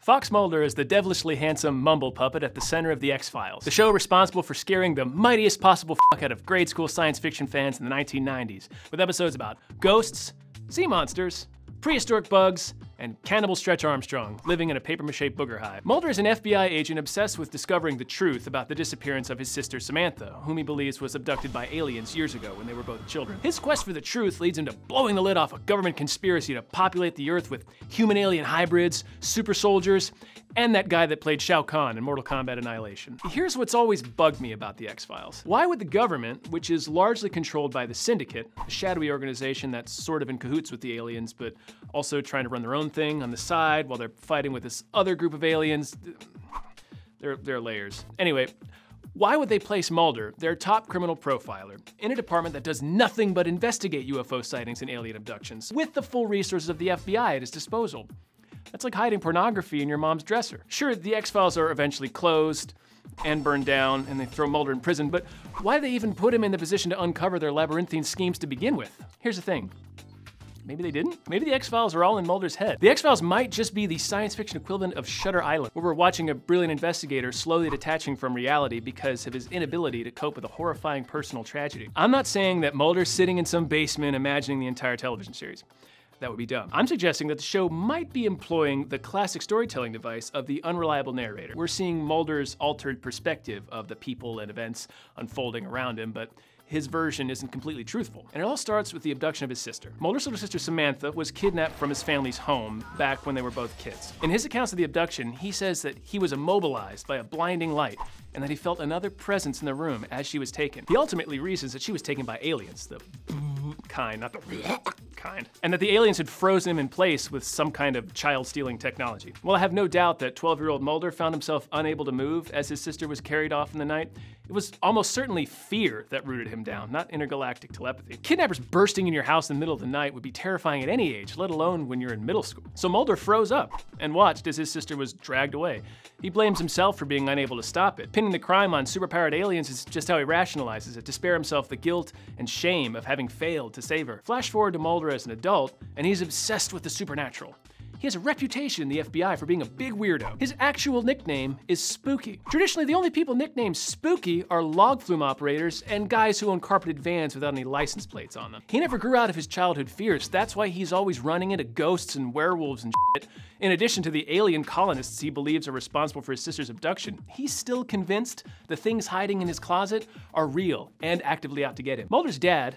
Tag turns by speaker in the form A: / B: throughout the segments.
A: Fox Mulder is the devilishly handsome mumble puppet at the center of The X-Files, the show responsible for scaring the mightiest possible fuck out of grade school science fiction fans in the 1990s, with episodes about ghosts, sea monsters, prehistoric bugs, and cannibal Stretch Armstrong living in a papier-mâché booger hive. Mulder is an FBI agent obsessed with discovering the truth about the disappearance of his sister Samantha, whom he believes was abducted by aliens years ago when they were both children. His quest for the truth leads him to blowing the lid off a government conspiracy to populate the Earth with human-alien hybrids, super soldiers, and that guy that played Shao Kahn in Mortal Kombat Annihilation. Here's what's always bugged me about The X-Files. Why would the government, which is largely controlled by the Syndicate, a shadowy organization that's sort of in cahoots with the aliens, but also trying to run their own thing on the side while they're fighting with this other group of aliens, they're layers. Anyway, why would they place Mulder, their top criminal profiler, in a department that does nothing but investigate UFO sightings and alien abductions, with the full resources of the FBI at its disposal? That's like hiding pornography in your mom's dresser. Sure, the X-Files are eventually closed and burned down, and they throw Mulder in prison, but why do they even put him in the position to uncover their labyrinthine schemes to begin with? Here's the thing. Maybe they didn't? Maybe the X-Files are all in Mulder's head. The X-Files might just be the science fiction equivalent of Shutter Island, where we're watching a brilliant investigator slowly detaching from reality because of his inability to cope with a horrifying personal tragedy. I'm not saying that Mulder's sitting in some basement imagining the entire television series. That would be dumb. I'm suggesting that the show might be employing the classic storytelling device of the unreliable narrator. We're seeing Mulder's altered perspective of the people and events unfolding around him, but his version isn't completely truthful. And it all starts with the abduction of his sister. Mulder's little sister Samantha was kidnapped from his family's home back when they were both kids. In his accounts of the abduction, he says that he was immobilized by a blinding light and that he felt another presence in the room as she was taken. He ultimately reasons that she was taken by aliens, the kind, not the kind, and that the aliens had frozen him in place with some kind of child-stealing technology. Well, I have no doubt that 12-year-old Mulder found himself unable to move as his sister was carried off in the night. It was almost certainly fear that rooted him down, not intergalactic telepathy. Kidnappers bursting in your house in the middle of the night would be terrifying at any age, let alone when you're in middle school. So Mulder froze up and watched as his sister was dragged away. He blames himself for being unable to stop it. Pinning the crime on superpowered aliens is just how he rationalizes it, to spare himself the guilt and shame of having failed to save her. Flash forward to Mulder as an adult, and he's obsessed with the supernatural. He has a reputation in the FBI for being a big weirdo. His actual nickname is Spooky. Traditionally, the only people nicknamed Spooky are log flume operators and guys who own carpeted vans without any license plates on them. He never grew out of his childhood fears. That's why he's always running into ghosts and werewolves and shit. In addition to the alien colonists he believes are responsible for his sister's abduction, he's still convinced the things hiding in his closet are real and actively out to get him. Mulder's dad,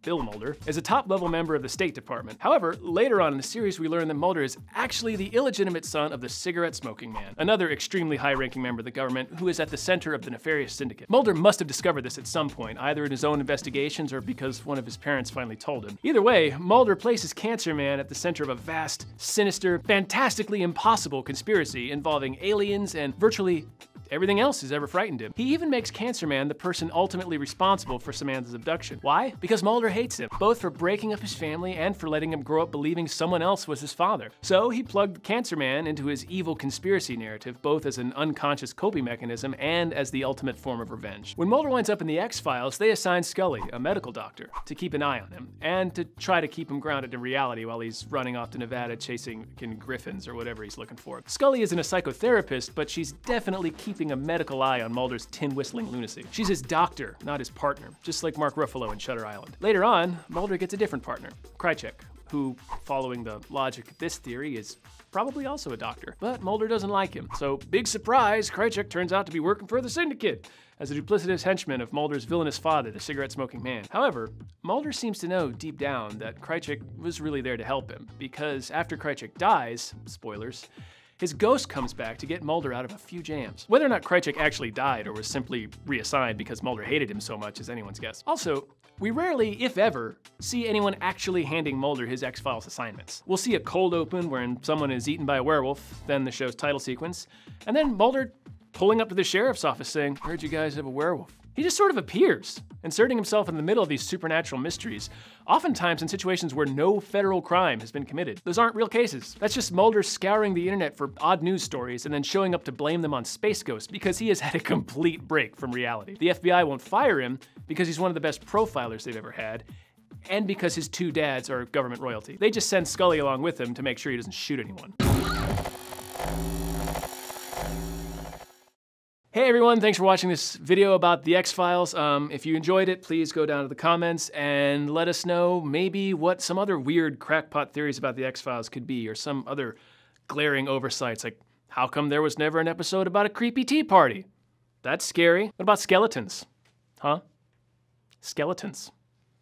A: Bill Mulder, is a top-level member of the State Department. However, later on in the series, we learn that Mulder is actually the illegitimate son of the cigarette-smoking man, another extremely high-ranking member of the government who is at the center of the nefarious syndicate. Mulder must have discovered this at some point, either in his own investigations or because one of his parents finally told him. Either way, Mulder places Cancer Man at the center of a vast, sinister, fantastically impossible conspiracy involving aliens and virtually everything else has ever frightened him. He even makes Cancer Man the person ultimately responsible for Samantha's abduction. Why? Because Mulder hates him, both for breaking up his family and for letting him grow up believing someone else was his father. So he plugged Cancer Man into his evil conspiracy narrative, both as an unconscious coping mechanism and as the ultimate form of revenge. When Mulder winds up in the X-Files, they assign Scully, a medical doctor, to keep an eye on him and to try to keep him grounded in reality while he's running off to Nevada chasing griffins or whatever he's looking for. Scully isn't a psychotherapist, but she's definitely keeping a medical eye on Mulder's tin-whistling lunacy. She's his doctor, not his partner, just like Mark Ruffalo in Shutter Island. Later on, Mulder gets a different partner, Krychek, who, following the logic of this theory, is probably also a doctor. But Mulder doesn't like him, so big surprise, Krychek turns out to be working for the Syndicate as a duplicitous henchman of Mulder's villainous father, the cigarette-smoking man. However, Mulder seems to know deep down that Krychek was really there to help him, because after Krychek dies, spoilers, his ghost comes back to get Mulder out of a few jams. Whether or not Krychek actually died or was simply reassigned because Mulder hated him so much is anyone's guess. Also, we rarely, if ever, see anyone actually handing Mulder his X-Files assignments. We'll see a cold open wherein someone is eaten by a werewolf, then the show's title sequence, and then Mulder pulling up to the sheriff's office saying, "Heard you guys have a werewolf." He just sort of appears, inserting himself in the middle of these supernatural mysteries, oftentimes in situations where no federal crime has been committed. Those aren't real cases. That's just Mulder scouring the internet for odd news stories and then showing up to blame them on space ghosts because he has had a complete break from reality. The FBI won't fire him because he's one of the best profilers they've ever had, and because his two dads are government royalty. They just send Scully along with him to make sure he doesn't shoot anyone. Hey everyone, thanks for watching this video about the X-Files. If you enjoyed it, please go down to the comments and let us know maybe what some other weird crackpot theories about the X-Files could be, or some other glaring oversights, like how come there was never an episode about a creepy tea party? That's scary. What about skeletons? Huh? Skeletons.